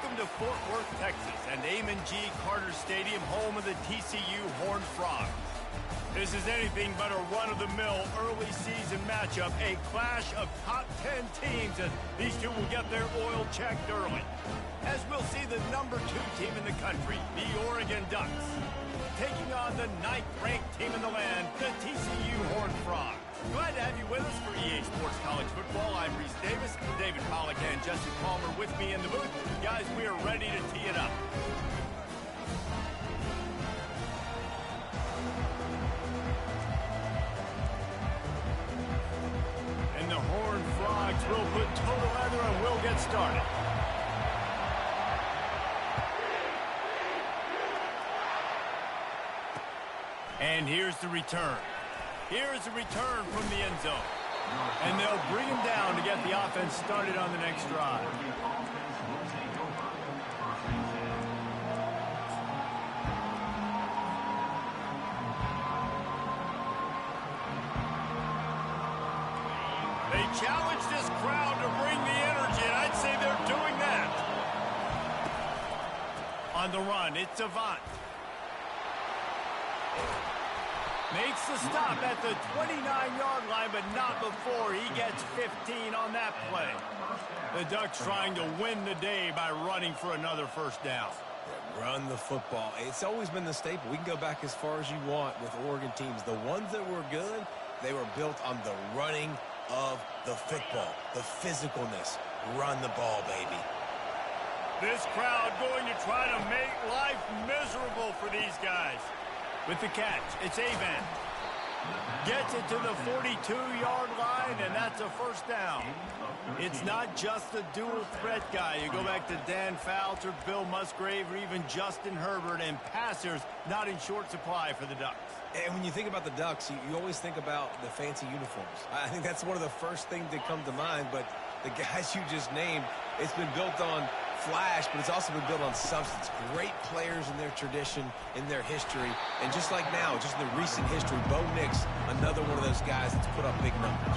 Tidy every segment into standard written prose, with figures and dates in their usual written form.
Welcome to Fort Worth, Texas, and Amon G. Carter Stadium, home of the TCU Horned Frogs. This is anything but a run-of-the-mill early season matchup, a clash of top 10 teams, as these two will get their oil checked early. As we'll see the #2 team in the country, the Oregon Ducks, taking on the 9th-ranked team in the land, the TCU Horned Frogs. Glad to have you with us for EA Sports College Football. I'm Reese Davis, David Pollack and Jesse Palmer with me in the booth. Guys, we are ready to tee it up. And the Horned Frogs will put total leather and we'll get started. And here's the return. Here's a return from the end zone. And they'll bring him down to get the offense started on the next drive. They challenge this crowd to bring the energy, and I'd say they're doing that. On the run, it's Avant. Makes the stop at the 29-yard line, but not before he gets 15 on that play. The Ducks trying to win the day by running for another first down. Run the football. It's always been the staple. We can go back as far as you want with Oregon teams. The ones that were good, they were built on the running of the football, the physicalness. Run the ball, baby. This crowd going to try to make life miserable for these guys. With the catch, it's Avant. Gets it to the 42-yard line, and that's a first down. It's not just a dual threat guy. You go back to Dan Falter, Bill Musgrave, or even Justin Herbert, and passers not in short supply for the Ducks. And when you think about the Ducks, you always think about the fancy uniforms. I think that's one of the first things that come to mind, but the guys you just named, it's been built on flash, but it's also been built on substance. Great players in their tradition, in their history, and just like now, just in the recent history, Bo Nix, another one of those guys that's put up big numbers.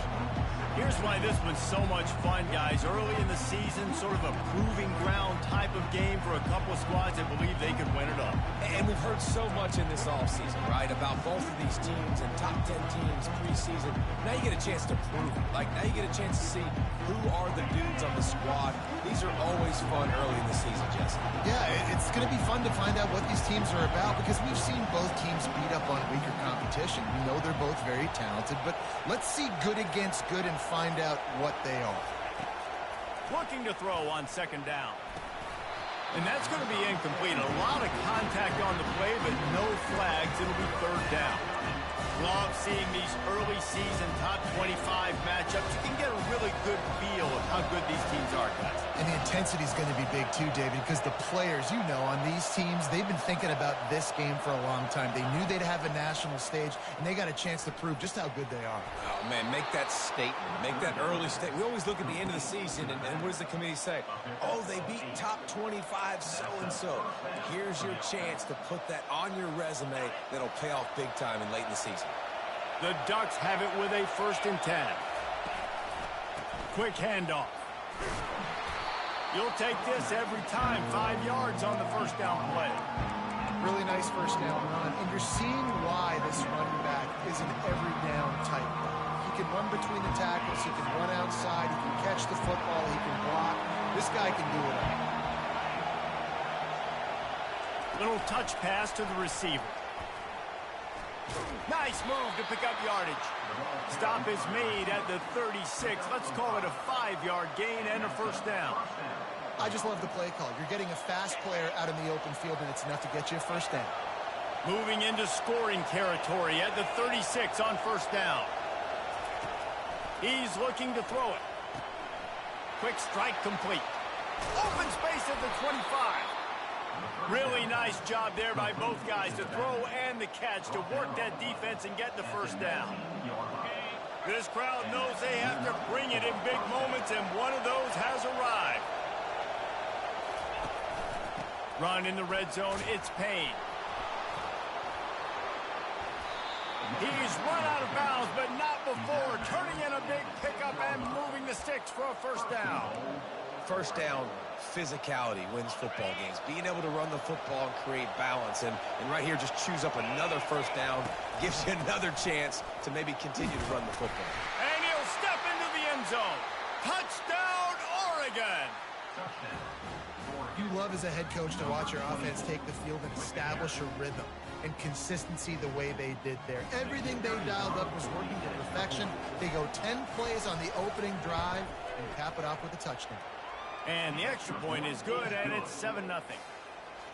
Here's why this one's so much fun, guys. Early in the season, sort of a proving ground type of game for a couple of squads that believe they could win it all. And we've heard so much in this offseason, right, about both of these teams and top 10 teams preseason. Now you get a chance to prove it. Like, now you get a chance to see who are the dudes on the squad. These are always fun early in the season, Jesse. Yeah, it's going to be fun to find out what these teams are about because we've seen both teams beat up on weaker competition. We know they're both very talented, but let's see good against good and find out what they are. Looking to throw on second down. And that's going to be incomplete. A lot of contact on the play, but no flags. It'll be third down. Love seeing these early season top 25 matchups. You can get a really good feel of how good these teams are, guys. And the intensity is going to be big too, David, because the players, you know, on these teams, they've been thinking about this game for a long time. They knew they'd have a national stage, and they got a chance to prove just how good they are. Oh, man, make that statement. Make that early statement. We always look at the end of the season, and what does the committee say? Oh, they beat top 25 so-and-so. Here's your chance to put that on your resume that'll pay off big time and late in the season. The Ducks have it with a 1st and 10. Quick handoff. You'll take this every time. 5 yards on the first down play. Really nice first down run. And you're seeing why this running back is an every down type guy. He can run between the tackles. He can run outside. He can catch the football. He can block. This guy can do it all. Little touch pass to the receiver. Nice move to pick up yardage. Stop is made at the 36. Let's call it a 5-yard gain and a first down. I just love the play call. You're getting a fast player out in the open field, and it's enough to get you a first down. Moving into scoring territory at the 36 on first down. He's looking to throw it. Quick strike complete. Open space at the 25. Really nice job there by both guys to throw and the catch to work that defense and get the first down. This crowd knows they have to bring it in big moments, and one of those has arrived. Run in the red zone, it's Payne. He's run out of bounds, but not before turning in a big pickup and moving the sticks for a first down. first down physicality wins football games. Being able to run the football and create balance. And right here, just choose up another first down, gives you another chance to maybe continue to run the football. And he'll step into the end zone. Touchdown, Oregon! You love as a head coach to watch your offense take the field and establish a rhythm and consistency the way they did there. Everything they dialed up was working to perfection. They go 10 plays on the opening drive and cap it off with a touchdown. And the extra point is good, and it's 7-0.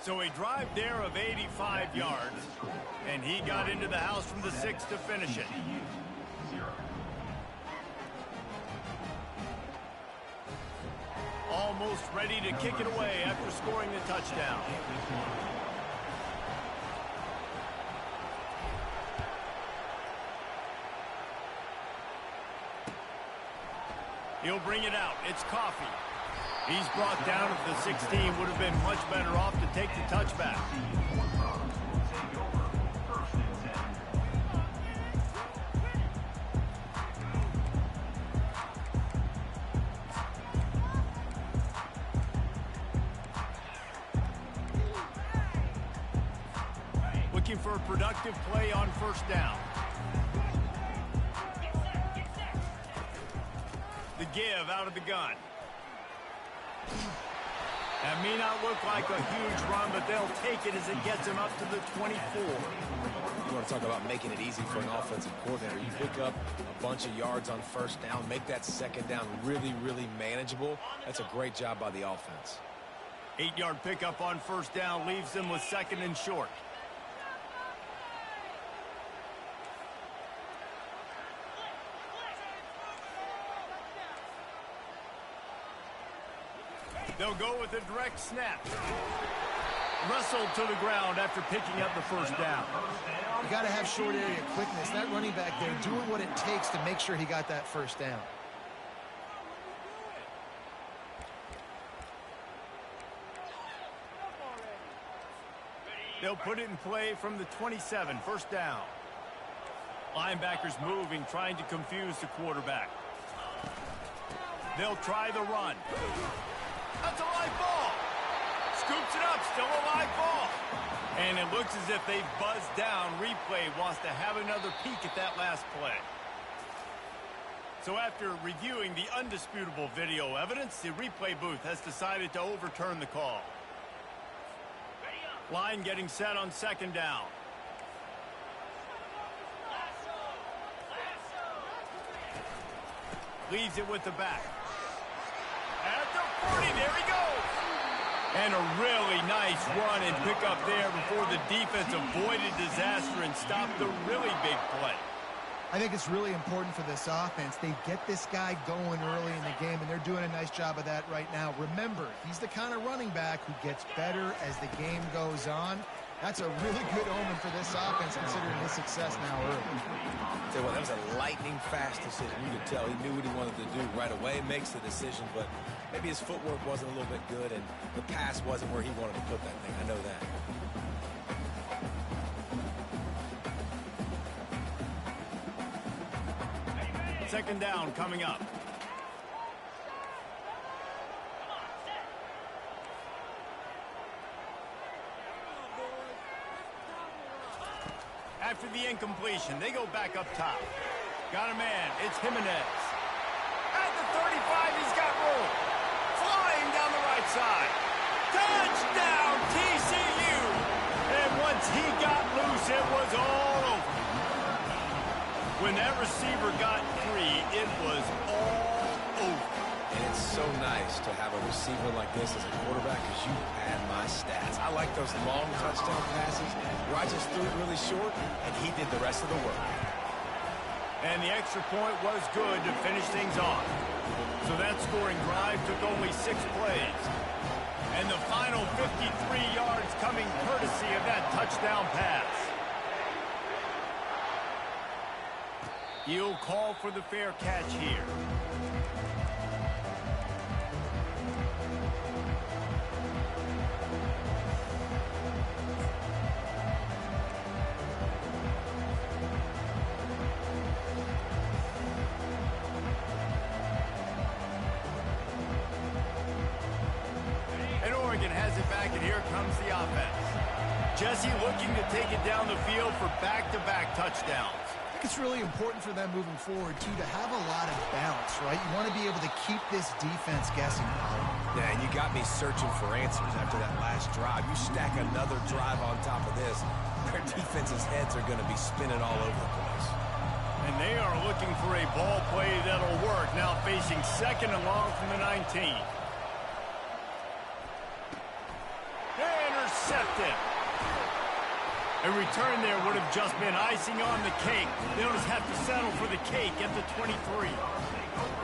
So a drive there of 85 yards, and he got into the house from the 6 to finish it. Almost ready to kick it away after scoring the touchdown. He'll bring it out. It's Coffee. He's brought down at the 16. Would have been much better off to take the touchback. Looking for a productive play on first down. The give out of the gun. That may not look like a huge run, but they'll take it as it gets him up to the 24. You want to talk about making it easy for an offensive coordinator. You pick up a bunch of yards on first down, make that second down really, really manageable. That's a great job by the offense. 8-yard pickup on first down leaves them with 2nd and short. They'll go with a direct snap. Wrestled to the ground after picking up the first down. You got to have short area quickness. That running back there doing what it takes to make sure he got that first down. They'll put it in play from the 27, first down. Linebackers moving, trying to confuse the quarterback. They'll try the run. That's a live ball. Scoops it up, still a live ball. And it looks as if they've buzzed down. Replay wants to have another peek at that last play. So after reviewing the undisputable video evidence, the replay booth has decided to overturn the call. Line getting set on second down. Leaves it with the back. At the 40, there he goes. And a really nice run and pick up there before the defense avoided disaster and stopped the really big play. I think it's really important for this offense. They get this guy going early in the game, and they're doing a nice job of that right now. Remember, he's the kind of running back who gets better as the game goes on. That's a really good omen for this offense, considering his success now early. Tell you what, that was a lightning-fast decision. You could tell he knew what he wanted to do right away, makes the decision, but maybe his footwork wasn't a little bit good, and the pass wasn't where he wanted to put that thing. I know that. Second down coming up. After the incompletion, they go back up top. Got a man. It's Jimenez. At the 35, he's got room. Flying down the right side. Touchdown, TCU! And once he got loose, it was all over. When that receiver got free, it was all over. And it's so nice to have a receiver like this as a quarterback because you had my stats. I like those long touchdown passes where I just threw it really short and he did the rest of the work. And the extra point was good to finish things off. So that scoring drive took only 6 plays. And the final 53 yards coming courtesy of that touchdown pass. He'll call for the fair catch here. the offense. Jesse looking to take it down the field for back-to-back touchdowns. I think it's really important for them moving forward, too, to have a lot of balance, right? You want to be able to keep this defense guessing, Colin. Yeah, and you got me searching for answers after that last drive. You stack another drive on top of this, their defense's heads are going to be spinning all over the place. And they are looking for a ball play that'll work, now facing second and long from the 19. Intercepted. A return there would have just been icing on the cake. They'll just have to settle for the cake at the 23.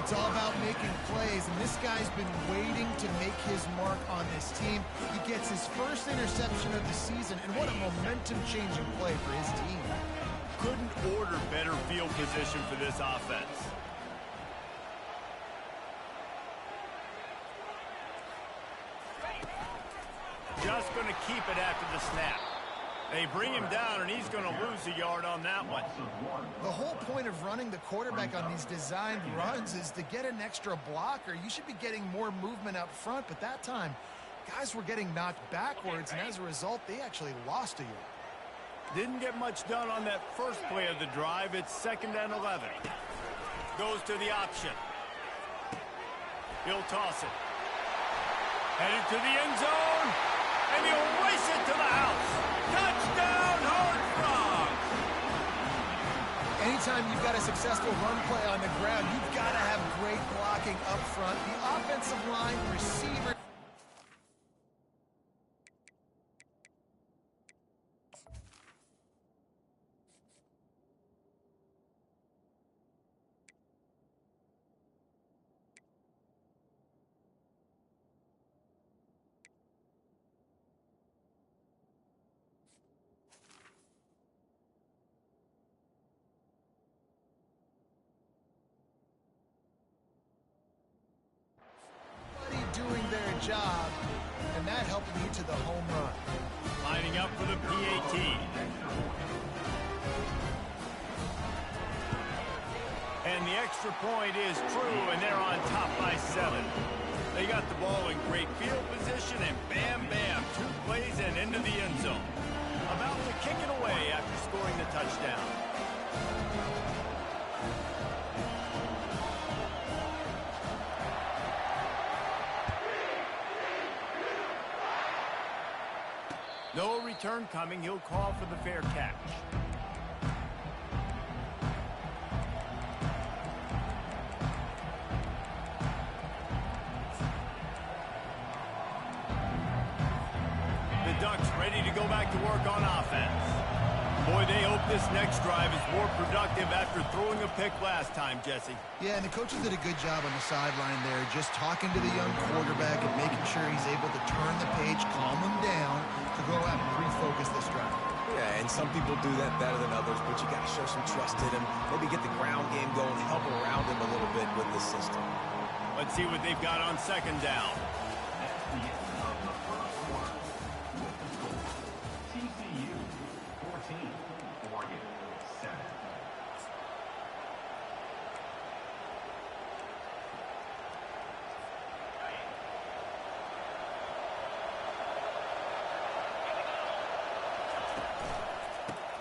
It's all about making plays, and this guy's been waiting to make his mark on this team. He gets his first interception of the season, and what a momentum-changing play for his team. Couldn't order better field position for this offense. Just going to keep it after the snap. They bring him down, and he's going to lose a yard on that one. The whole point of running the quarterback on these designed runs is to get an extra blocker. You should be getting more movement up front, but that time, guys were getting knocked backwards, and as a result, they actually lost a yard. Didn't get much done on that first play of the drive. It's 2nd and 11. Goes to the option. He'll toss it. Headed to the end zone. And he'll race it to the house. Touchdown, Horned Frogs! Anytime you've got a successful run play on the ground, you've got to have great blocking up front. The offensive line, receiver. Doing their job, and that helped lead to the home run. Lining up for the PAT. And the extra point is true, and they're on top by 7. They got the ball in great field position, and bam, bam, 2 plays and into the end zone. About to kick it away after scoring the touchdown. No return coming. He'll call for the fair catch. The Ducks ready to go back to work on offense. Boy, they hope this next drive is more productive after throwing a pick last time, Jesse. Yeah, and the coaches did a good job on the sideline there, just talking to the young quarterback and making sure he's able to turn the page, calm him down, to go out and refocus this drive. Yeah, and some people do that better than others, but you got to show some trust in him. Maybe get the ground game going, help around him a little bit with the system. Let's see what they've got on 2nd down. TCU 14, Oregon 7.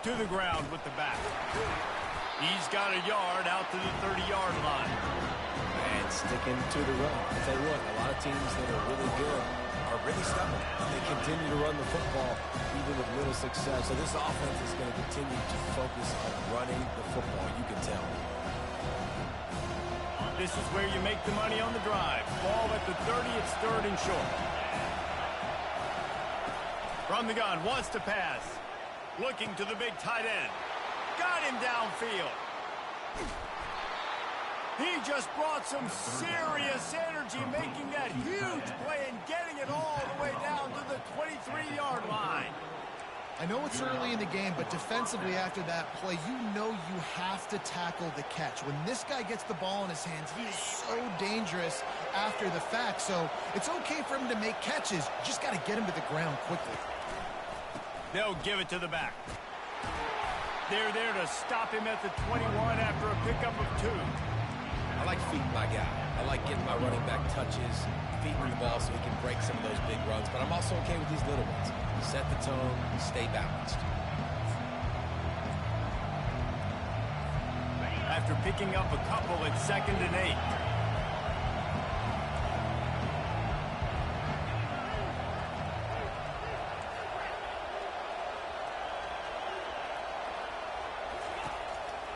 To the ground with the back. He's got a yard out to the 30-yard line. And sticking to the run. I'll tell you what, a lot of teams that are really good are really stubborn. They continue to run the football even with little success. So this offense is going to continue to focus on running the football, you can tell. This is where you make the money on the drive. Ball at the 30, it's 3rd and short. From the gun, wants to pass. Looking to the big tight end. Got him downfield. He just brought some serious energy, making that huge play and getting it all the way down to the 23-yard line. I know it's early in the game, but defensively after that play, you know you have to tackle the catch. When this guy gets the ball in his hands, he is so dangerous after the fact. So it's okay for him to make catches. You just got to get him to the ground quickly. They'll give it to the back. They're there to stop him at the 21 after a pickup of 2. I like feeding my guy. I like getting my running back touches, feeding him the ball so he can break some of those big runs. But I'm also okay with these little ones. Set the tone, stay balanced. After picking up a couple, it's 2nd and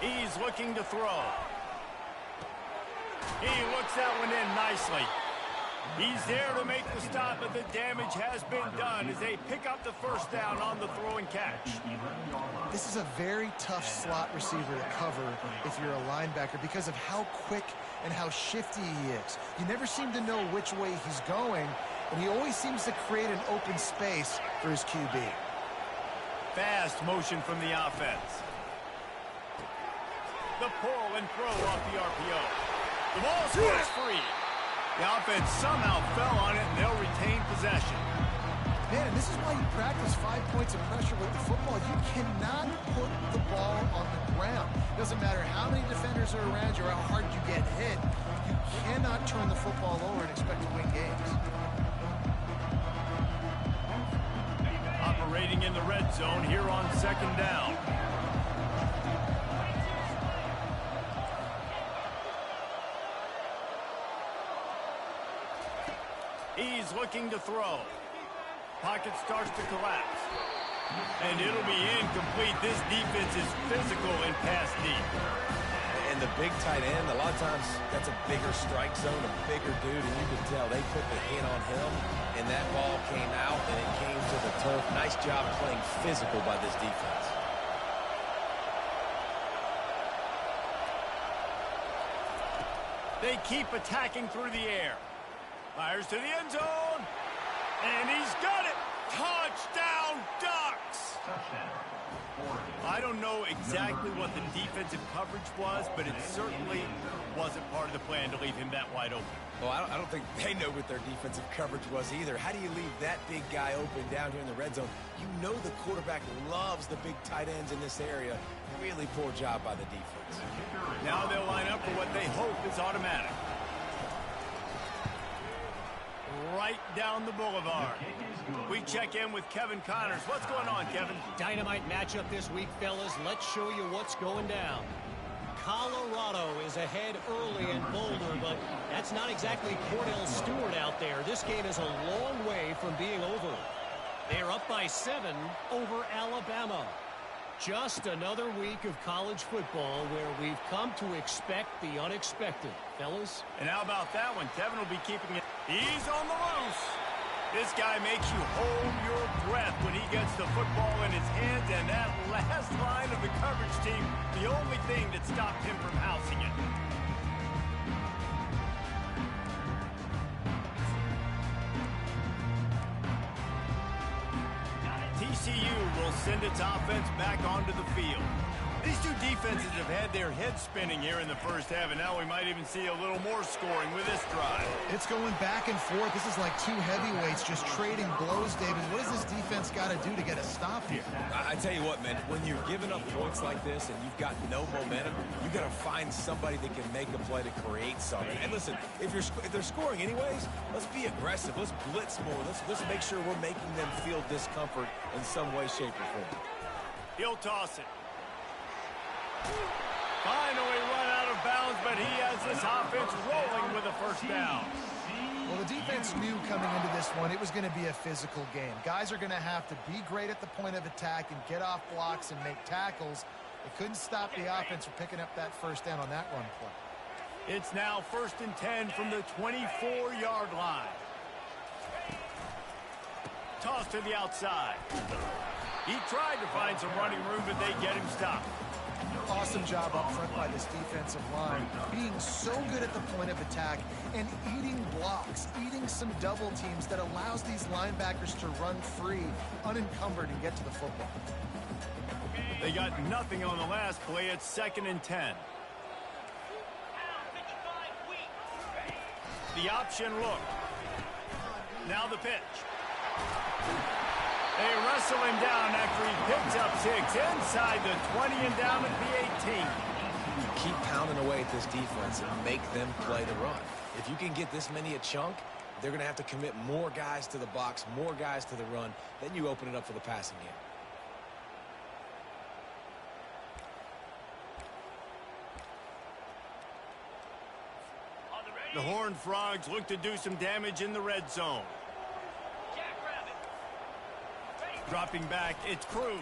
8. He's looking to throw. He looks that one in nicely. He's there to make the stop, but the damage has been done as they pick up the first down on the throw and catch. This is a very tough slot receiver to cover if you're a linebacker because of how quick and how shifty he is. You never seem to know which way he's going, and he always seems to create an open space for his QB. Fast motion from the offense. The pull and throw off the RPO. The ball scores free. The offense somehow fell on it, and they'll retain possession. Man, and this is why you practice 5 points of pressure with the football. You cannot put the ball on the ground. Doesn't matter how many defenders are around you or how hard you get hit. You cannot turn the football over and expect to win games. Operating in the red zone here on 2nd down. He's looking to throw. Pocket starts to collapse. And it'll be incomplete. This defense is physical in pass deep. And the big tight end, a lot of times that's a bigger strike zone, a bigger dude, and you can tell they put the hit on him, and that ball came out, and it came to the turf. Nice job playing physical by this defense. They keep attacking through the air. Fires to the end zone. And he's got it. Touchdown, Ducks. I don't know exactly what the defensive coverage was, but it certainly wasn't part of the plan to leave him that wide open. Well, I don't think they know what their defensive coverage was either. How do you leave that big guy open down here in the red zone? You know the quarterback loves the big tight ends in this area. Really poor job by the defense. Now they'll line up for what they hope is automatic. Right down the boulevard. We check in with Kevin Connors. What's going on, Kevin? Dynamite matchup this week, fellas. Let's show you what's going down. Colorado is ahead early in Boulder, but that's not exactly Cordell Stewart out there. This game is a long way from being over. They're up by 7 over Alabama. Just another week of college football where we've come to expect the unexpected, fellas. And how about that one? Kevin will be keeping it. He's on the loose. This guy makes you hold your breath when he gets the football in his hands, and that last line of the coverage team, the only thing that stopped him from housing it. TCU will send its offense back onto the field. These two defenses have had their heads spinning here in the first half, and now we might even see a little more scoring with this drive. It's going back and forth. This is like two heavyweights just trading blows, David. What does this defense got to do to get a stop here? I tell you what, man, when you're giving up points like this and you've got no momentum, you got to find somebody that can make a play to create something. And listen, if they're scoring anyways, let's be aggressive. Let's blitz more. Let's make sure we're making them feel discomfort in some way, shape, or form. He'll toss it. Finally run out of bounds, but he has this offense rolling with a first down. Well, the defense knew coming into this one it was going to be a physical game. Guys are going to have to be great at the point of attack and get off blocks and make tackles. They couldn't stop the offense from picking up that first down on that run play. It's now 1st and 10 from the 24-yard line. Toss to the outside. He tried to find some running room, but they get him stopped. Awesome job up front by this defensive line, being so good at the point of attack and eating blocks, eating some double teams that allows these linebackers to run free, unencumbered, and get to the football. They got nothing on the last play. It's 2nd and 10. The option look. Now the pitch. They wrestle him down after he picks up 6 inside the 20 and down at the 18. keep pounding away at this defense and make them play the run. If you can get this many a chunk, they're going to have to commit more guys to the box, more guys to the run. Then you open it up for the passing game. The Horned Frogs look to do some damage in the red zone. Dropping back, it's Cruz.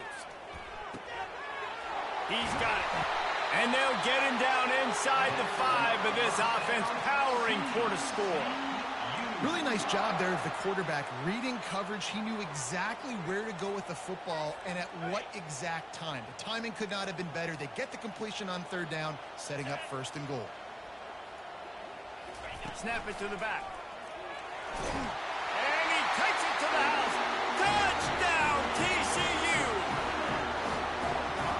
He's got it. And they'll get him down inside the 5, but this offense powering for the score. Really nice job there of the quarterback. Reading coverage, he knew exactly where to go with the football and at what exact time. The timing could not have been better. They get the completion on 3rd down, setting up 1st and goal. Snap it to the back. And he takes it to the house. Touchdown, TCU!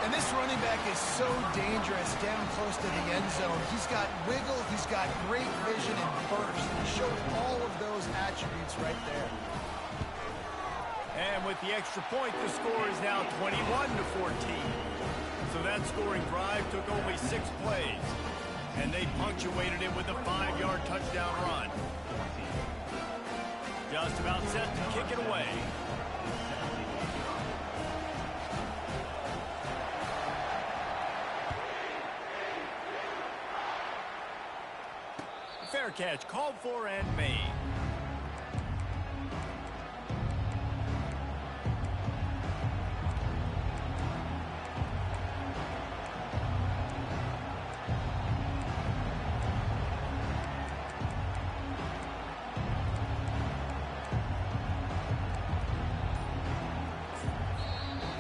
And this running back is so dangerous down close to the end zone. He's got wiggle, he's got great vision and burst. He showed all of those attributes right there. And with the extra point, the score is now 21-14. So that scoring drive took only 6 plays. And they punctuated it with a 5-yard touchdown run. Just about set to kick it away. Fair catch called for and made.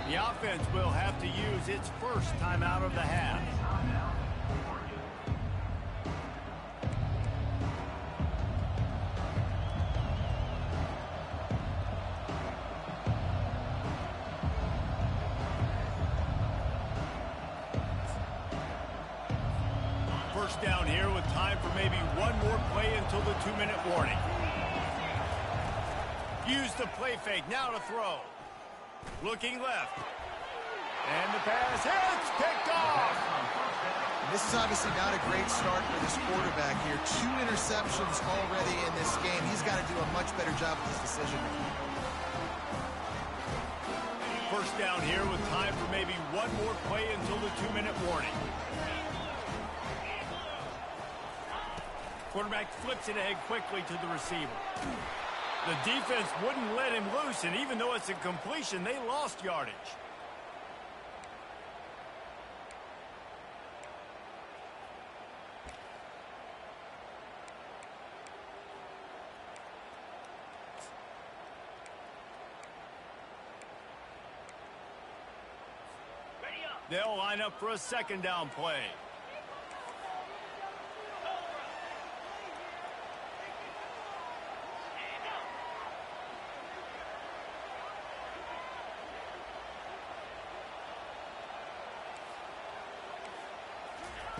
The offense will have to use its first timeout of the half. First down here with time for maybe one more play until the 2-minute warning. Use the play fake, now to throw. Looking left. And the pass hits, picked off. And this is obviously not a great start for this quarterback here. 2 interceptions already in this game. He's got to do a much better job with his decision making. First down here with time for maybe one more play until the 2-minute warning. Quarterback flips it ahead quickly to the receiver. The defense wouldn't let him loose, and even though it's a completion, they lost yardage. They'll line up for a 2nd down play.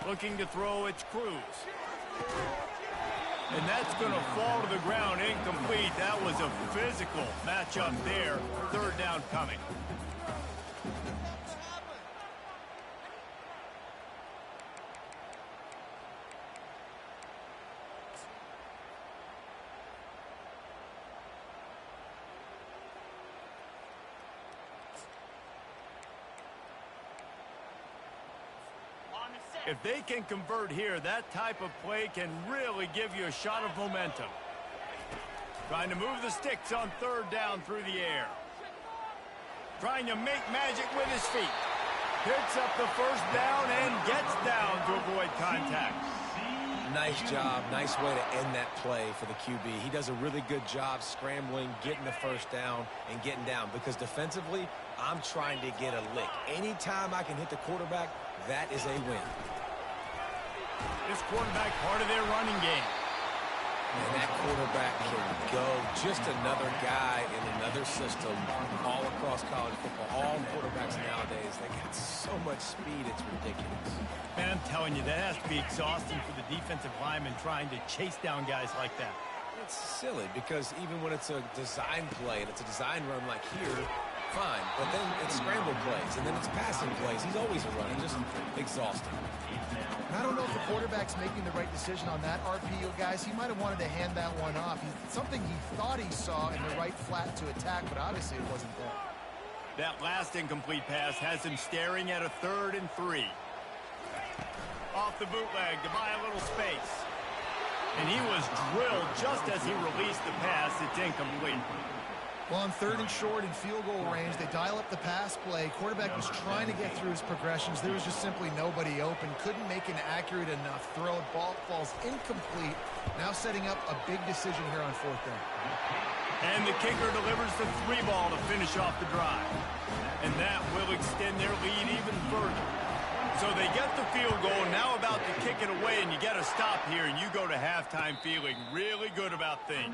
Looking to throw, it's Cruz. And that's going to fall to the ground incomplete. That was a physical matchup there. 3rd down coming. If they can convert here, that type of play can really give you a shot of momentum. Trying to move the sticks on 3rd down through the air. Trying to make magic with his feet. Picks up the 1st down and gets down to avoid contact. Nice job. Nice way to end that play for the QB. He does a really good job scrambling, getting the 1st down, and getting down. Because defensively, I'm trying to get a lick. Anytime I can hit the quarterback, that is a win. This quarterback part of their running game. And that quarterback can go. Just another guy in another system all across college football. All quarterbacks nowadays, they got so much speed, it's ridiculous. Man, I'm telling you, that has to be exhausting for the defensive lineman trying to chase down guys like that. It's silly because even when it's a design play and it's a design run like here, fine. But then it's scramble plays, and then it's passing plays. He's always running, just exhausting. And I don't know if the quarterback's making the right decision on that RPO, guys. He might have wanted to hand that one off. Something he thought he saw in the right flat to attack, but obviously it wasn't there. That last incomplete pass has him staring at a 3rd and 3. Off the bootleg to buy a little space. And he was drilled just as he released the pass. It's incomplete. Well, on 3rd and short in field goal range, they dial up the pass play. Quarterback was trying to get through his progressions. There was just simply nobody open. Couldn't make an accurate enough throw. Ball falls incomplete. Now setting up a big decision here on 4th down. And the kicker delivers the 3 ball to finish off the drive. And that will extend their lead even further. So they get the field goal, now about to kick it away, and you get a stop here, and you go to halftime feeling really good about things.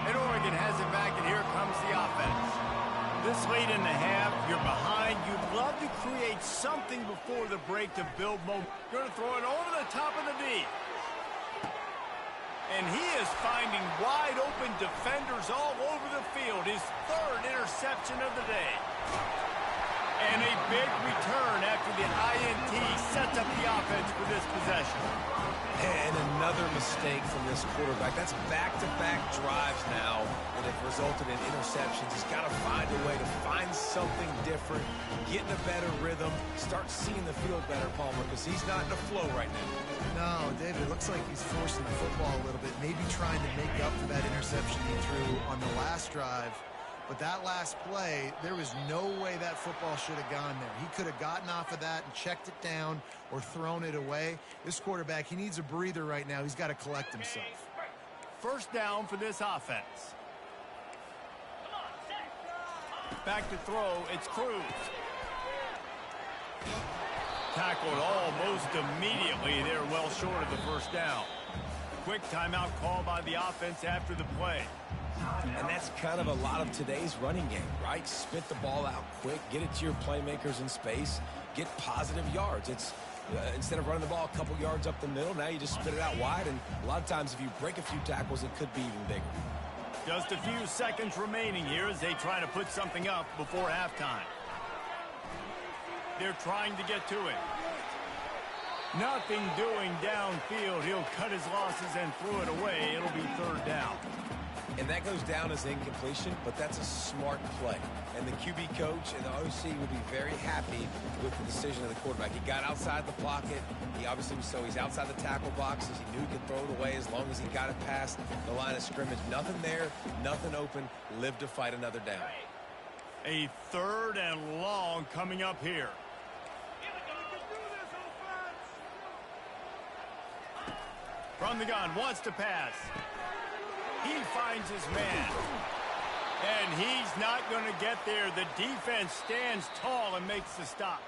And Oregon has it back, and here comes the offense. This late in the half, you're behind. You'd love to create something before the break to build momentum. Going to throw it over the top of the D. And he is finding wide open defenders all over the field. His 3rd interception of the day. And a big return after the INT sets up the offense for this possession. And another mistake from this quarterback. That's back-to-back drives now that have resulted in interceptions. He's got to find a way to find something different, get in a better rhythm, start seeing the field better, Palmer, because he's not in a flow right now. No, David, it looks like he's forcing the football a little bit, maybe trying to make up for that interception he threw on the last drive. But that last play, there was no way that football should have gone there. He could have gotten off of that and checked it down or thrown it away. This quarterback, he needs a breather right now. He's got to collect himself. 1st down for this offense. Back to throw, it's Cruz. Tackled almost immediately. They're well short of the 1st down. Quick timeout call by the offense after the play. And that's kind of a lot of today's running game, right? Spit the ball out quick, get it to your playmakers in space, get positive yards. It's instead of running the ball a couple yards up the middle, now you just spit it out wide, and a lot of times if you break a few tackles, it could be even bigger. Just a few seconds remaining here as they try to put something up before halftime. They're trying to get to it. Nothing doing downfield. He'll cut his losses and throw it away. It'll be 3rd down. And that goes down as incompletion, but that's a smart play. And the QB coach and the OC will be very happy with the decision of the quarterback. He got outside the pocket. He obviously was so he's outside the tackle boxes. He knew he could throw it away as long as he got it past the line of scrimmage. Nothing there, nothing open. Live to fight another down. A 3rd and long coming up here. From the gun, wants to pass. He finds his man. And he's not going to get there. The defense stands tall and makes the stop.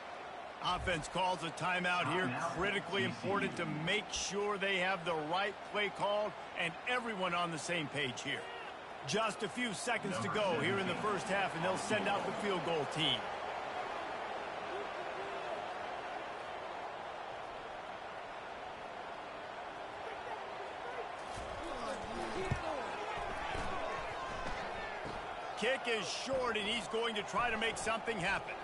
Offense calls a timeout here. Critically important to make sure they have the right play called and everyone on the same page here. Just a few seconds to go here in the 1st half, and they'll send out the field goal team. Kick is short, and he's going to try to make something happen.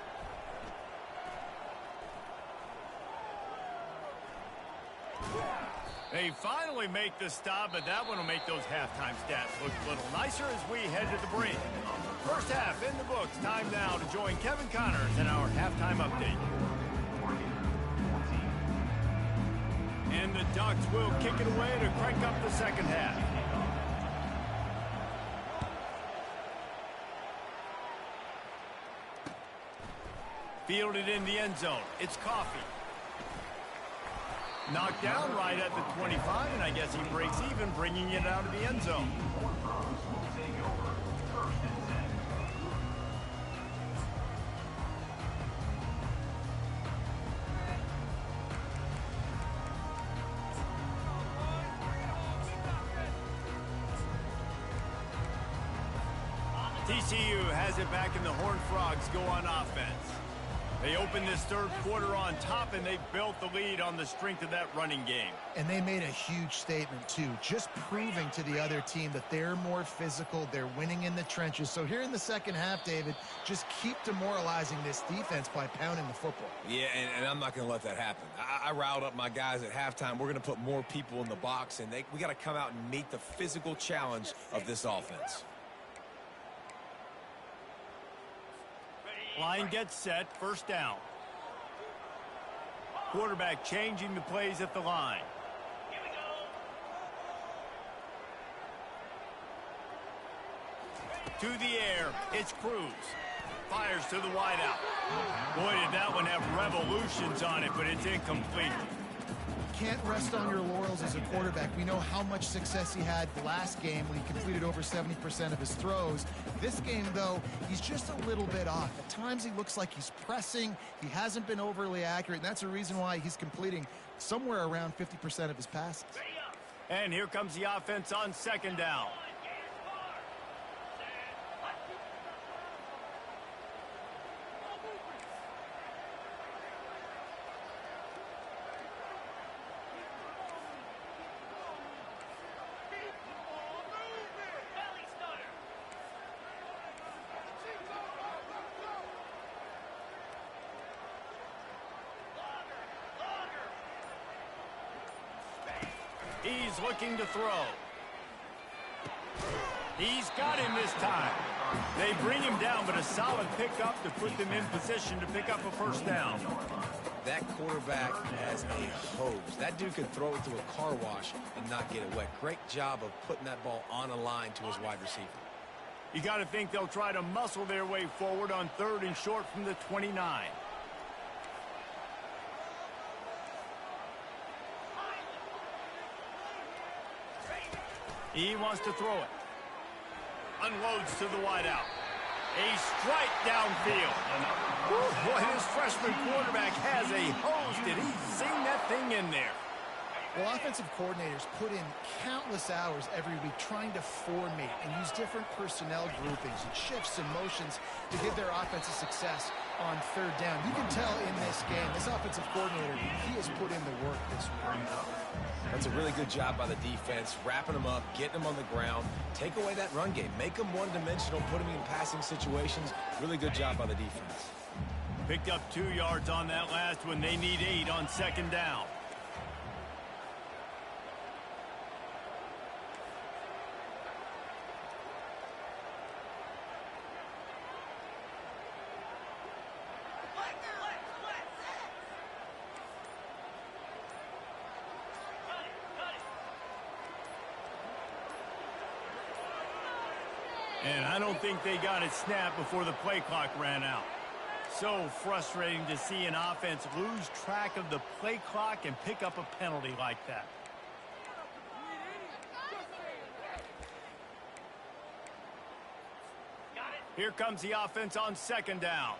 They finally make the stop, but that one will make those halftime stats look a little nicer as we head to the break. 1st half in the books. Time now to join Kevin Connors in our halftime update. And the Ducks will kick it away to crank up the 2nd half. Fielded in the end zone. It's Coffee. Knocked down right at the 25, and I guess he breaks even, bringing it out of the end zone. TCU has it back, and the Horned Frogs go on offense. They opened this third quarter on top, and they built the lead on the strength of that running game. And they made a huge statement, too, just proving to the other team that they're more physical, they're winning in the trenches. So here in the second half, David, just keep demoralizing this defense by pounding the football. Yeah, and I'm not going to let that happen. I riled up my guys at halftime. We're going to put more people in the box, and we got to come out and meet the physical challenge of this offense. Line gets set, first down. Quarterback changing the plays at the line. To the air, it's Cruz. Fires to the wideout. Boy, did that one have revolutions on it, but it's incomplete. Can't rest on your laurels as a quarterback. We know how much success he had last game when he completed over 70% of his throws. This game, though, he's just a little bit off. At times he looks like he's pressing. He hasn't been overly accurate, and that's a reason why he's completing somewhere around 50% of his passes. And here comes the offense on second down. He's looking to throw. He's got him this time. They bring him down, but a solid pickup to put them in position to pick up a first down. That quarterback has a hose. That dude could throw it through a car wash and not get it wet. Great job of putting that ball on a line to his wide receiver. You got to think they'll try to muscle their way forward on third and short from the 29. He wants to throw it. Unloads to the wideout. A strike downfield. Whew, boy, this freshman quarterback has a hose. Did he sing that thing in there? Well, offensive coordinators put in countless hours every week trying to formate and use different personnel groupings and shifts and motions to give their offensive success on third down. You can tell in this game, this offensive coordinator, he has put in the work this week. That's a really good job by the defense, wrapping them up, getting them on the ground, take away that run game, make them one-dimensional, put them in passing situations. Really good job by the defense. Picked up 2 yards on that last one. They need 8 on second down. And I don't think they got it snapped before the play clock ran out. So frustrating to see an offense lose track of the play clock and pick up a penalty like that. Here comes the offense on second down.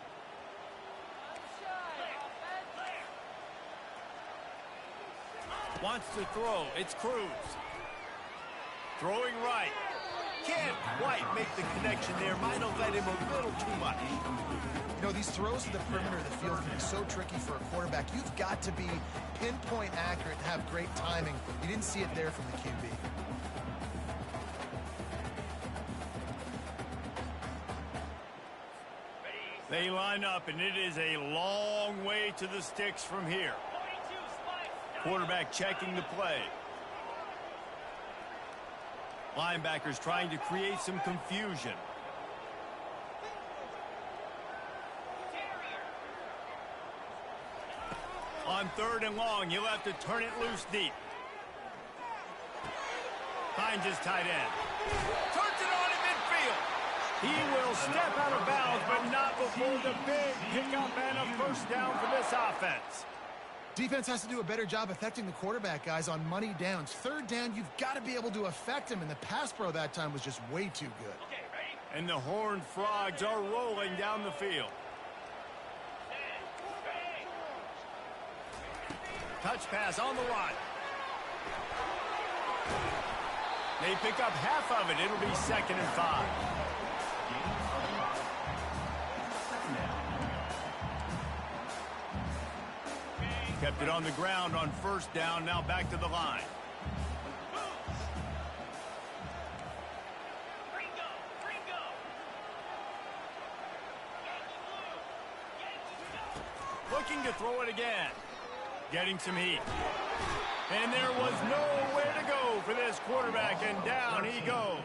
Wants to throw. It's Cruz. Throwing right. Can't quite make the connection there. Might have led him a little too much. You know, these throws to the perimeter of the field can be so tricky for a quarterback. You've got to be pinpoint accurate and have great timing. You didn't see it there from the QB. They line up, and it is a long way to the sticks from here. Quarterback checking the play. Linebackers trying to create some confusion. On third and long, he'll have to turn it loose deep. Finds his tight end. Turns it on in midfield. He will step out of bounds, but not before the big pickup and a first down for this offense. Defense has to do a better job affecting the quarterback, guys, on money downs. Third down, you've got to be able to affect him, and the pass pro that time was just way too good. Okay, ready? And the Horned Frogs are rolling down the field. Touch pass on the run. They pick up half of it. It'll be 2nd and 5. Kept it on the ground on first down, now back to the line. Looking to throw it again. Getting some heat. And there was nowhere to go for this quarterback, and down he goes.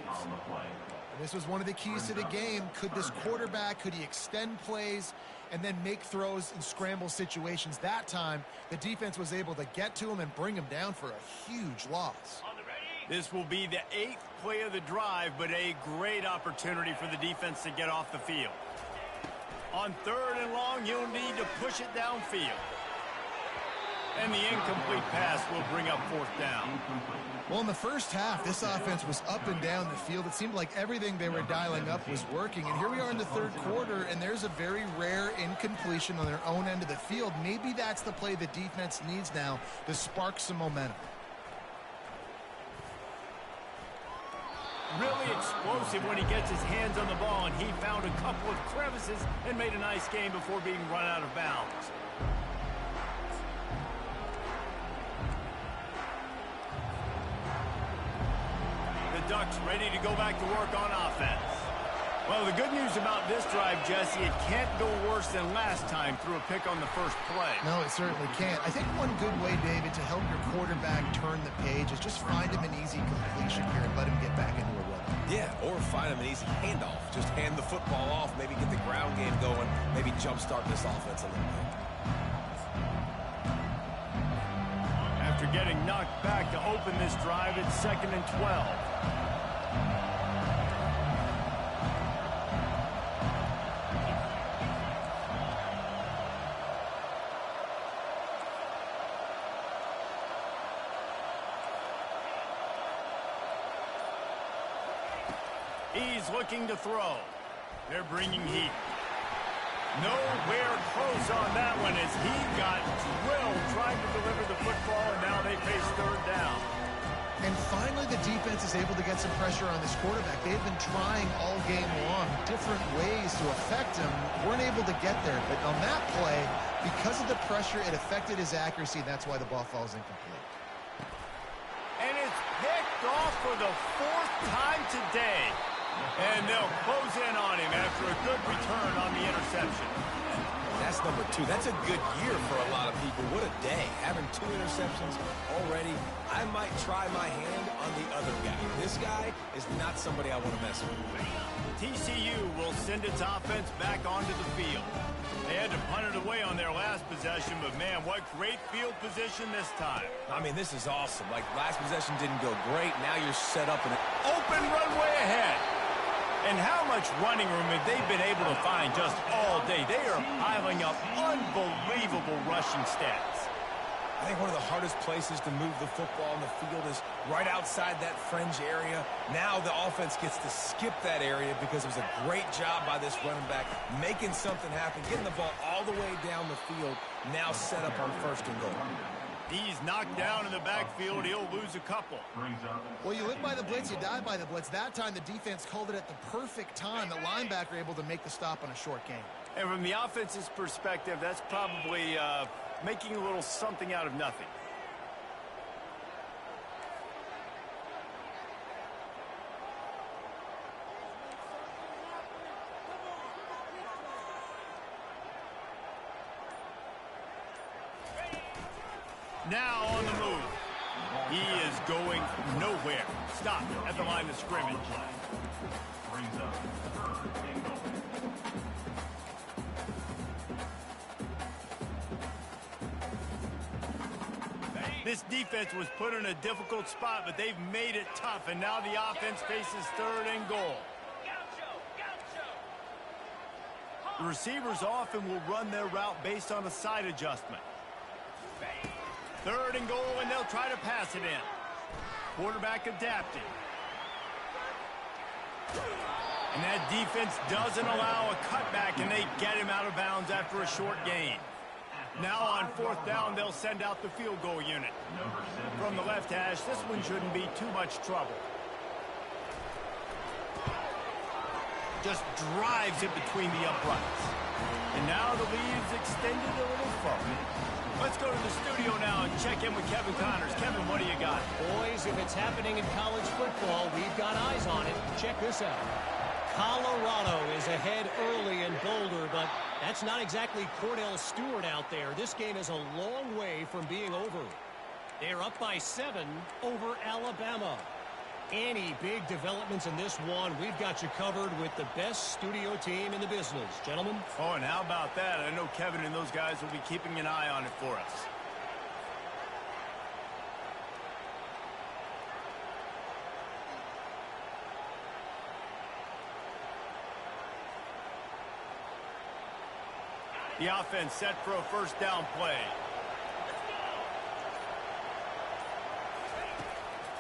This was one of the keys to the game. Could this quarterback, could he extend plays and then make throws in scramble situations? That time, the defense was able to get to him and bring him down for a huge loss. This will be the 8th play of the drive, but a great opportunity for the defense to get off the field. On 3rd and long, you'll need to push it downfield. And the incomplete pass will bring up 4th down. Well, in the first half, this offense was up and down the field. It seemed like everything they were dialing up was working. And here we are in the 3rd quarter, and there's a very rare incompletion on their own end of the field. Maybe that's the play the defense needs now to spark some momentum. Really explosive when he gets his hands on the ball, and he found a couple of crevices and made a nice game before being run out of bounds. The Ducks ready to go back to work on offense. Well, the good news about this drive, Jesse, it can't go worse than last time through a pick on the first play. No, it certainly can't. I think one good way, David, to help your quarterback turn the page is just find him an easy completion here and let him get back into a rhythm. Yeah, or find him an easy handoff. Just hand the football off, maybe get the ground game going, maybe jumpstart this offense a little bit. After getting knocked back to open this drive, it's 2nd and 12. He's looking to throw. They're bringing heat. Nowhere close on that one as he got drilled trying to deliver the football, and now they face 3rd down. And finally, the defense is able to get some pressure on this quarterback. They've been trying all game long different ways to affect him. Weren't able to get there. But on that play, because of the pressure, it affected his accuracy, and that's why the ball falls incomplete. And it's picked off for the 4th time today. And they'll close in on him after a good return on the interception. That's number 2. That's a good year for a lot of people. What a day. Having 2 interceptions already. I might try my hand on the other guy. This guy is not somebody I want to mess with. TCU will send its offense back onto the field. They had to punt it away on their last possession, but man, what great field position this time. I mean, this is awesome. Like, last possession didn't go great. Now you're set up in an open runway ahead. And how much running room have they been able to find just all day? They are piling up unbelievable rushing stats. I think one of the hardest places to move the football on the field is right outside that fringe area. Now the offense gets to skip that area because it was a great job by this running back making something happen, getting the ball all the way down the field, now set up on 1st and goal. He's knocked down in the backfield. He'll lose a couple. Well, you live by the blitz, you die by the blitz. That time, the defense called it at the perfect time. The linebacker able to make the stop on a short gain. And from the offense's perspective, that's probably making a little something out of nothing. Now on the move. He is going nowhere. Stop at the line of scrimmage. This defense was put in a difficult spot, but they've made it tough, and now the offense faces 3rd and goal. The receivers often will run their route based on a side adjustment. 3rd and goal, and they'll try to pass it in. Quarterback adapting. And that defense doesn't allow a cutback, and they get him out of bounds after a short gain. Now on 4th down, they'll send out the field goal unit. From the left hash, this one shouldn't be too much trouble. Just drives it between the uprights. And now the lead's extended a little further. Let's go to the studio now and check in with Kevin Connors. Kevin, what do you got? Boys, if it's happening in college football, we've got eyes on it. Check this out. Colorado is ahead early in Boulder, but that's not exactly Cordell Stewart out there. This game is a long way from being over. They're up by 7 over Alabama. Any big developments in this one, we've got you covered with the best studio team in the business. Gentlemen? Oh, and how about that? I know Kevin and those guys will be keeping an eye on it for us. The offense set for a first down play.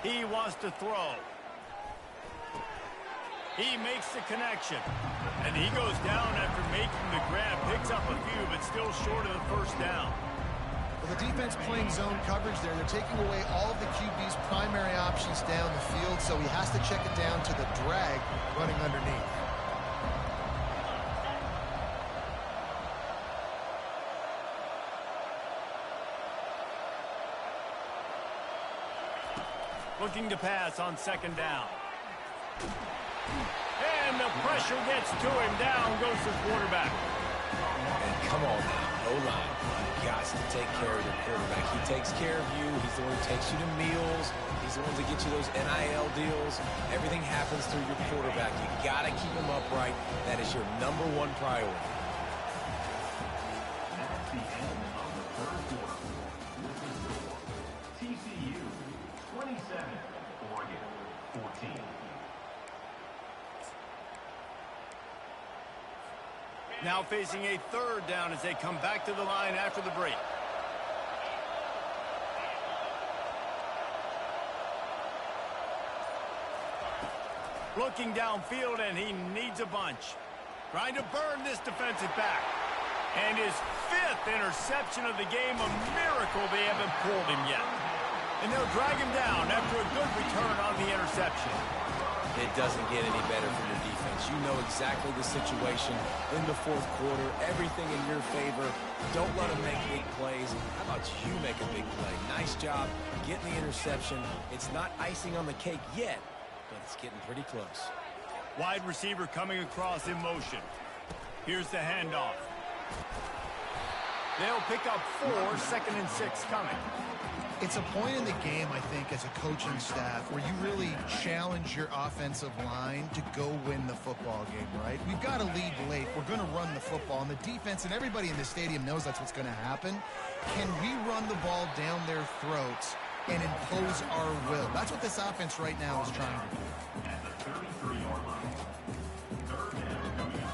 He wants to throw. He makes the connection. And he goes down after making the grab. Picks up a few, but still short of the first down. Well, the defense playing zone coverage there. They're taking away all of the QB's primary options down the field, so he has to check it down to the drag running underneath. Looking to pass on second down. And the pressure gets to him. Down goes the quarterback. And come on now, O-line. You got to take care of your quarterback. He takes care of you. He's the one who takes you to meals. He's the one to get you those NIL deals. Everything happens through your quarterback. You got to keep him upright. That is your #1 priority. That's the end of the third quarter. This is the score. TCU 27, Oregon 14. Now facing a third down as they come back to the line after the break. Looking downfield, and he needs a bunch. Trying to burn this defensive back. And his 5th interception of the game. A miracle they haven't pulled him yet. And they'll drag him down after a good return on the interception. It doesn't get any better from your defense. You know exactly the situation in the fourth quarter. Everything in your favor. Don't let them make big plays. How about you make a big play? Nice job getting the interception. It's not icing on the cake yet, but it's getting pretty close. Wide receiver coming across in motion. Here's the handoff. They'll pick up 4, 2nd and 6 coming. It's a point in the game, I think, as a coaching staff where you really challenge your offensive line to go win the football game, right? We've got to lead late. We're going to run the football. And the defense and everybody in the stadium knows that's what's going to happen. Can we run the ball down their throats and impose our will? That's what this offense right now is trying to do. At the 33-yard line. Third down coming up.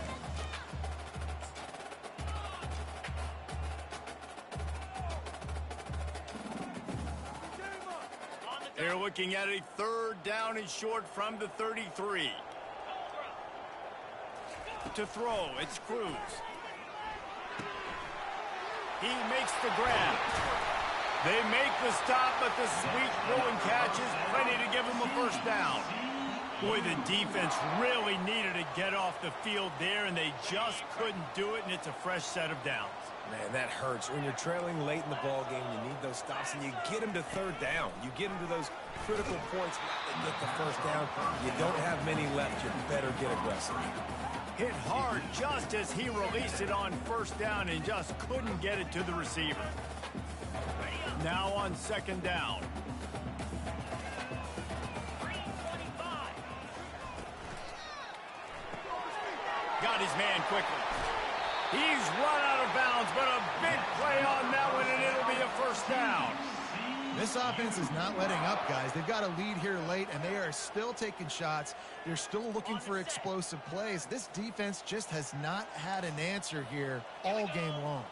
They're looking at a third down and short from the 33. To throw, it's Cruz. He makes the grab. They make the stop, but the sweet throw and catch is plenty to give him a first down. Boy, the defense really needed to get off the field there, and they just couldn't do it, and it's a fresh set of downs. Man, that hurts. When you're trailing late in the ball game, you need those stops, and you get them to third down. You get them to those critical points, not to get the first down. You don't have many left. You better get aggressive. Hit hard just as he released it on first down and just couldn't get it to the receiver. Now on second down. Got his man quickly. He's run out of bounds, but a big play on that one, and it'll be a first down. This offense is not letting up, guys. They've got a lead here late, and they are still taking shots. They're still looking for explosive plays. This defense just has not had an answer here all game long.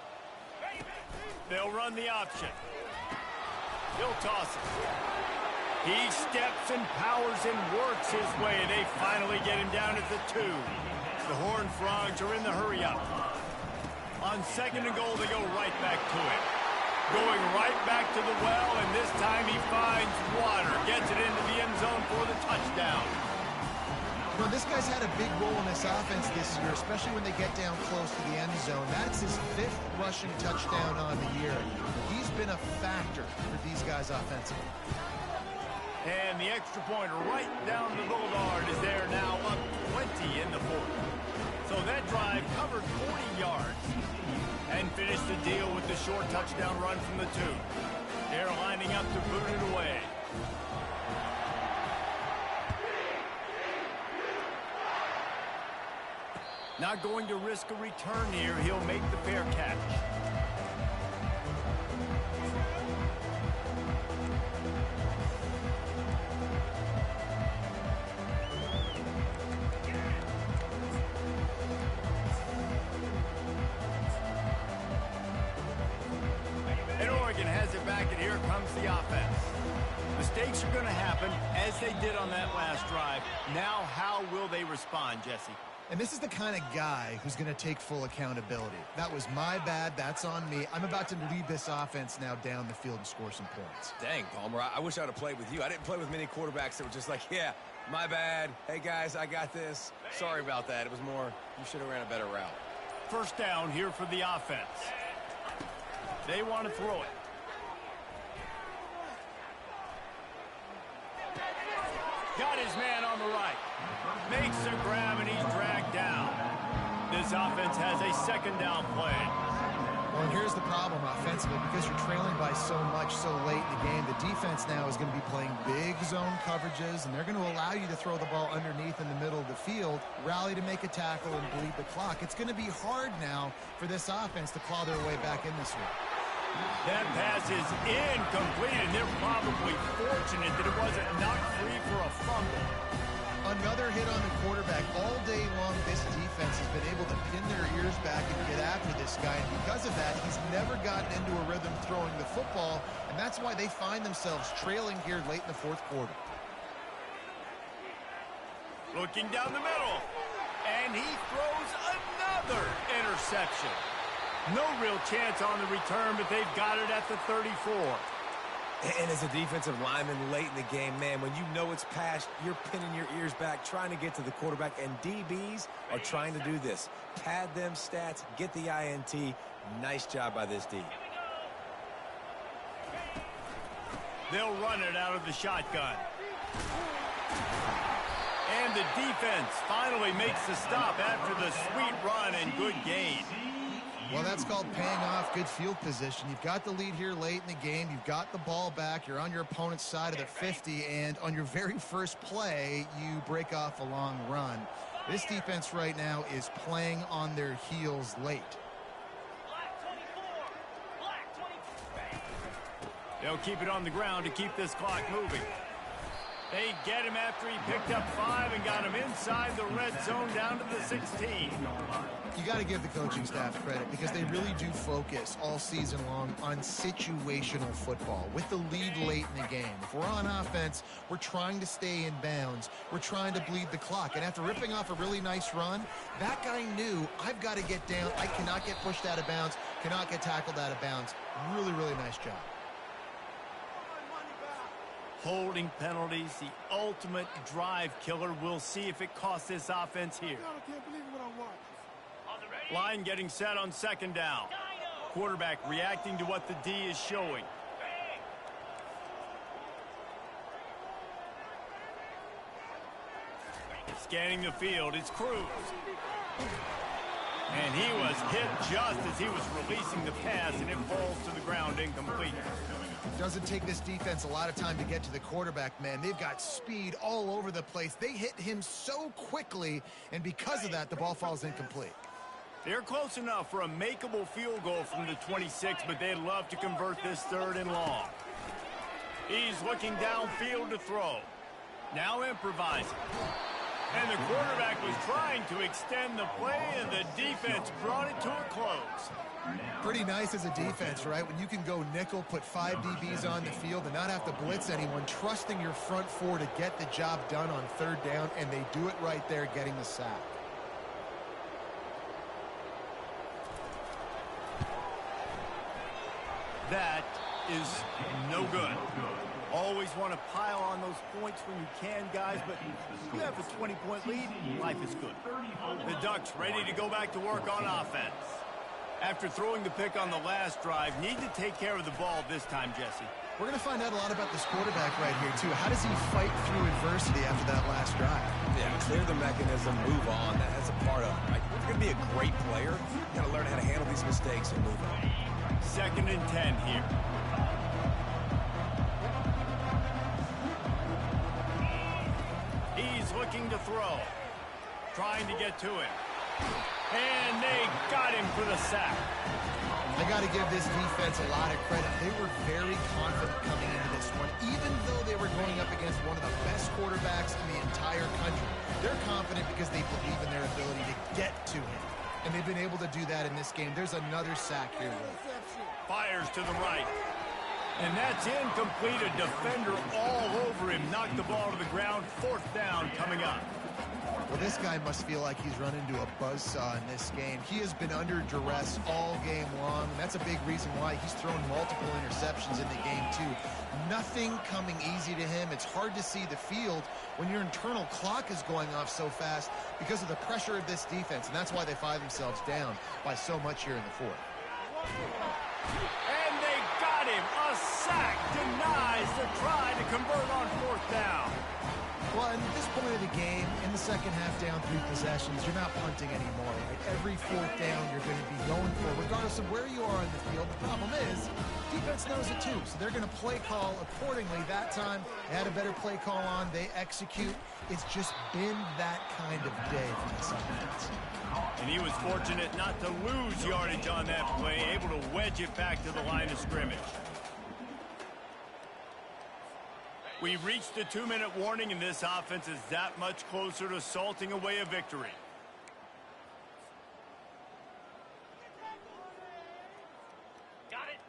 They'll run the option. He'll toss it. He steps and powers and works his way. They finally get him down at the 2. The Horned Frogs are in the hurry-up. On second and goal, they go right back to it. Going right back to the well, and this time he finds water. Gets it into the end zone for the touchdown. You know, this guy's had a big role in this offense this year, especially when they get down close to the end zone. That's his 5th rushing touchdown on the year. He's been a factor for these guys offensively. And the extra point right down the middle is there now, up 20 in the 4th. So that drive covered 40 yards and finished the deal with the short touchdown run from the 2. They're lining up to boot it away. Not going to risk a return here. He'll make the fair catch. And Oregon has it back, and here comes the offense. Mistakes are going to happen, as they did on that last drive. Now, how will they respond, Jesse? And this is the kind of guy who's going to take full accountability. That was my bad. That's on me. I'm about to lead this offense now down the field and score some points. Dang, Palmer, I wish I would have played with you. I didn't play with many quarterbacks that were just like, yeah, my bad. Hey, guys, I got this. Sorry about that. It was more, you should have ran a better route. First down here for the offense. They want to throw it. Got his man on the right. Makes a grab, and he's dragged down. This offense has a second down play. Well, and here's the problem offensively. Because you're trailing by so much so late in the game, the defense now is going to be playing big zone coverages, and they're going to allow you to throw the ball underneath in the middle of the field, rally to make a tackle, and bleed the clock. It's going to be hard now for this offense to claw their way back in this one. That pass is incomplete, and they're probably fortunate that it wasn't knocked free for a fumble. Another hit on the quarterback. All day long, this defense has been able to pin their ears back and get after this guy. And because of that, he's never gotten into a rhythm throwing the football. And that's why they find themselves trailing here late in the 4th quarter. Looking down the middle. And he throws another interception. No real chance on the return, but they've got it at the 34. And as a defensive lineman late in the game, man, when you know it's past, you're pinning your ears back, trying to get to the quarterback, and DBs are trying to do this. Pad them stats, get the INT. Nice job by this D. They'll run it out of the shotgun. And the defense finally makes the stop after the sweet run and good gain. Well, that's called paying off good field position. You've got the lead here late in the game. You've got the ball back. You're on your opponent's side of the 50, and on your very first play, you break off a long run. This defense right now is playing on their heels late. They'll keep it on the ground to keep this clock moving. They get him after he picked up 5 and got him inside the red zone down to the 16. You got to give the coaching staff credit because they really do focus all season long on situational football with the lead late in the game. If we're on offense, we're trying to stay in bounds. We're trying to bleed the clock. And after ripping off a really nice run, that guy knew, I've got to get down. I cannot get pushed out of bounds, cannot get tackled out of bounds. Really, really nice job. Holding penalties, the ultimate drive killer. We'll see if it costs this offense here. Line getting set on second down. Quarterback reacting to what the D is showing. Scanning the field, it's Cruz. And he was hit just as he was releasing the pass, and it falls to the ground incomplete. Doesn't take this defense a lot of time to get to the quarterback, man. They've got speed all over the place. They hit him so quickly, and because of that, the ball falls incomplete. They're close enough for a makeable field goal from the 26, but they'd love to convert this 3rd and long. He's looking downfield to throw. Now improvising. And the quarterback was trying to extend the play, and the defense brought it to a close. Pretty nice as a defense, right? When you can go nickel, put 5 DBs on the field and not have to blitz anyone, trusting your front 4 to get the job done on 3rd down, and they do it right there, getting the sack. That is no good. Always want to pile on those points when you can, guys, but you have a 20-point lead, life is good. The Ducks ready to go back to work on offense. After throwing the pick on the last drive, need to take care of the ball this time, Jesse. We're going to find out a lot about this quarterback right here, too. How does he fight through adversity after that last drive? Yeah, clear the mechanism, move on. That's a part of it, right? If you're going to be a great player, you got to learn how to handle these mistakes and move on. 2nd and 10 here. He's looking to throw. Trying to get to him. And they got him for the sack. I got to give this defense a lot of credit. They were very confident coming into this one, even though they were going up against one of the best quarterbacks in the entire country. They're confident because they believe in their ability to get to him. And they've been able to do that in this game. There's another sack here, Will. Fires to the right. And that's incomplete. A defender all over him. Knocked the ball to the ground. 4th down coming up. Well, this guy must feel like he's run into a buzzsaw in this game. He has been under duress all game long. That's a big reason why he's thrown multiple interceptions in the game, too. Nothing coming easy to him. It's hard to see the field when your internal clock is going off so fast because of the pressure of this defense. And that's why they find themselves down by so much here in the 4th. And they got him. A sack denies the try to convert on 4th down. Well, at this point of the game, in the second half down 3 possessions, you're not punting anymore, right? Every 4th down you're going to be going for, regardless of where you are on the field. The problem is, defense knows it too, so they're going to play call accordingly. That time, they had a better play call on. They execute. It's just been that kind of day for this offense. And he was fortunate not to lose yardage on that play, able to wedge it back to the line of scrimmage. We've reached the 2-minute warning, and this offense is that much closer to salting away a victory.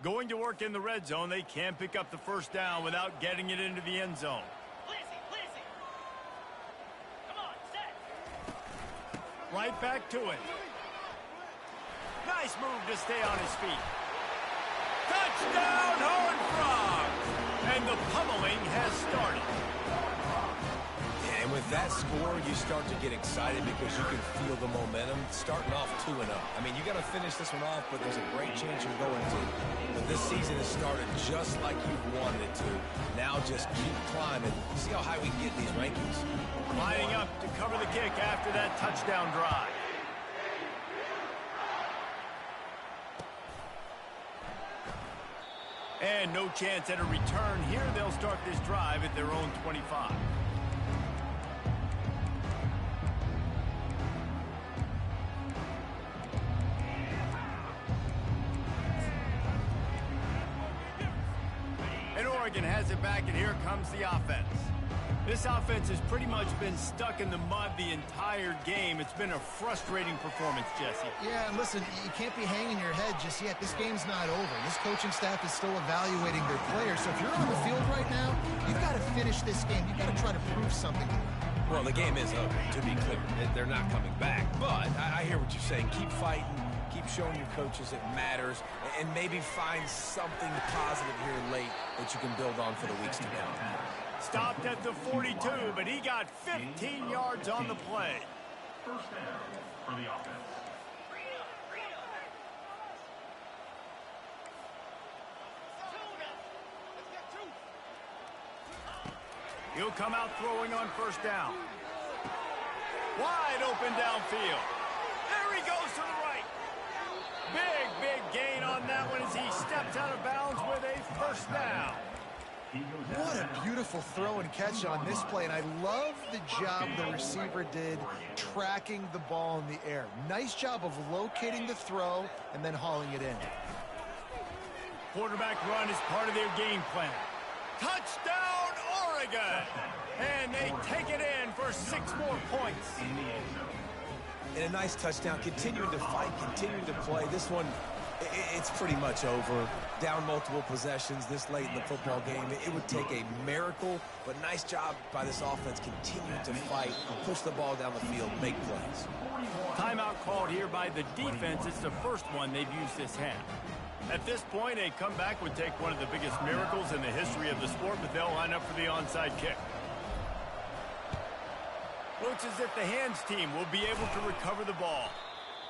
Going to work in the red zone, they can't pick up the 1st down without getting it into the end zone. Come on, set. Right back to it. Nice move to stay on his feet. Touchdown, Horned Frogs! And the pummeling has started. Yeah, and with that score, you start to get excited because you can feel the momentum starting off 2-0. I mean, you got to finish this one off, but there's a great chance you're going to. But this season has started just like you wanted it to. Now just keep climbing. See how high we can get in these rankings. Lining up to cover the kick after that touchdown drive. And no chance at a return here. They'll start this drive at their own 25. And Oregon has it back, and here comes the offense. This offense has pretty much been stuck in the mud the entire game. It's been a frustrating performance, Jesse. Yeah, and listen, you can't be hanging your head just yet. This game's not over. This coaching staff is still evaluating their players. So if you're on the field right now, you've got to finish this game. You've got to try to prove something to them. Well, the game is over, to be clear. They're not coming back. But I hear what you're saying. Keep fighting. Keep showing your coaches it matters. And maybe find something positive here late that you can build on for the weeks to come. Stopped at the 42, but he got 15 yards on the play. 1st down for the offense. He'll come out throwing on 1st down. Wide open downfield. There he goes to the right. Big gain on that one as he steps out of bounds with a 1st down. What a beautiful throw and catch on this play, and I love the job the receiver did tracking the ball in the air. Nice job of locating the throw and then hauling it in. Quarterback run is part of their game plan. Touchdown, Oregon! And they take it in for 6 more points. And a nice touchdown, continuing to fight, continuing to play. This one, it's pretty much over. Down multiple possessions this late in the football game. It would take a miracle, but nice job by this offense continuing to fight, push the ball down the field, make plays. Timeout called here by the defense. It's the first one they've used this half. At this point, a comeback would take one of the biggest miracles in the history of the sport, but they'll line up for the onside kick. Looks as if the hands team will be able to recover the ball.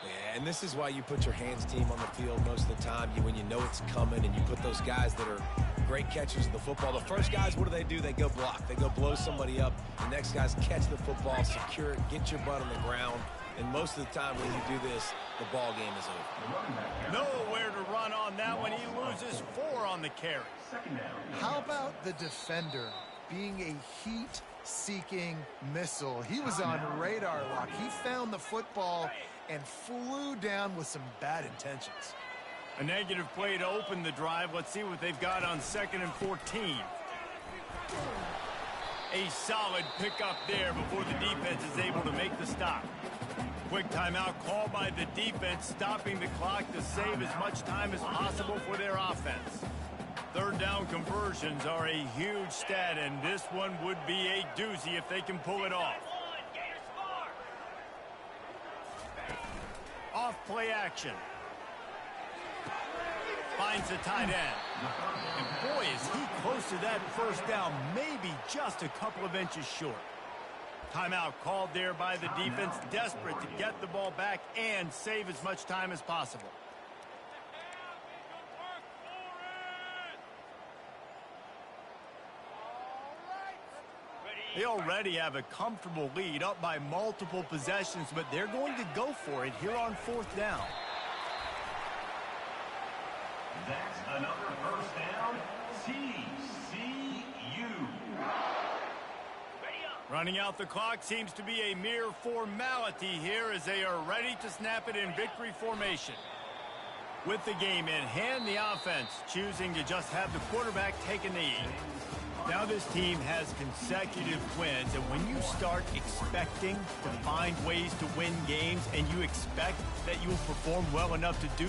Yeah, and this is why you put your hands team on the field most of the time, when you know it's coming, and you put those guys that are great catchers of the football. The first guys, what do? They go block. They go blow somebody up. The next guys catch the football, secure it, get your butt on the ground. And most of the time when you do this, the ball game is over. Nowhere to run on that one. He loses 4 on the carry. How about the defender being a heat-seeking missile? He was on radar lock. He found the football and flew down with some bad intentions. A negative play to open the drive. Let's see what they've got on 2nd and 14. A solid pickup there before the defense is able to make the stop. Quick timeout called by the defense, stopping the clock to save as much time as possible for their offense. 3rd down conversions are a huge stat, and this one would be a doozy if they can pull it off. Off play action. Finds the tight end. And boy, is he close to that 1st down, maybe just a couple of inches short. Timeout called there by the defense, desperate to get the ball back and save as much time as possible. They already have a comfortable lead, up by multiple possessions, but they're going to go for it here on 4th down. That's another 1st down. TCU. Running out the clock seems to be a mere formality here as they are ready to snap it in victory formation. With the game in hand, the offense choosing to just have the quarterback take a knee. Now this team has consecutive wins, and when you start expecting to find ways to win games and you expect that you will perform well enough to do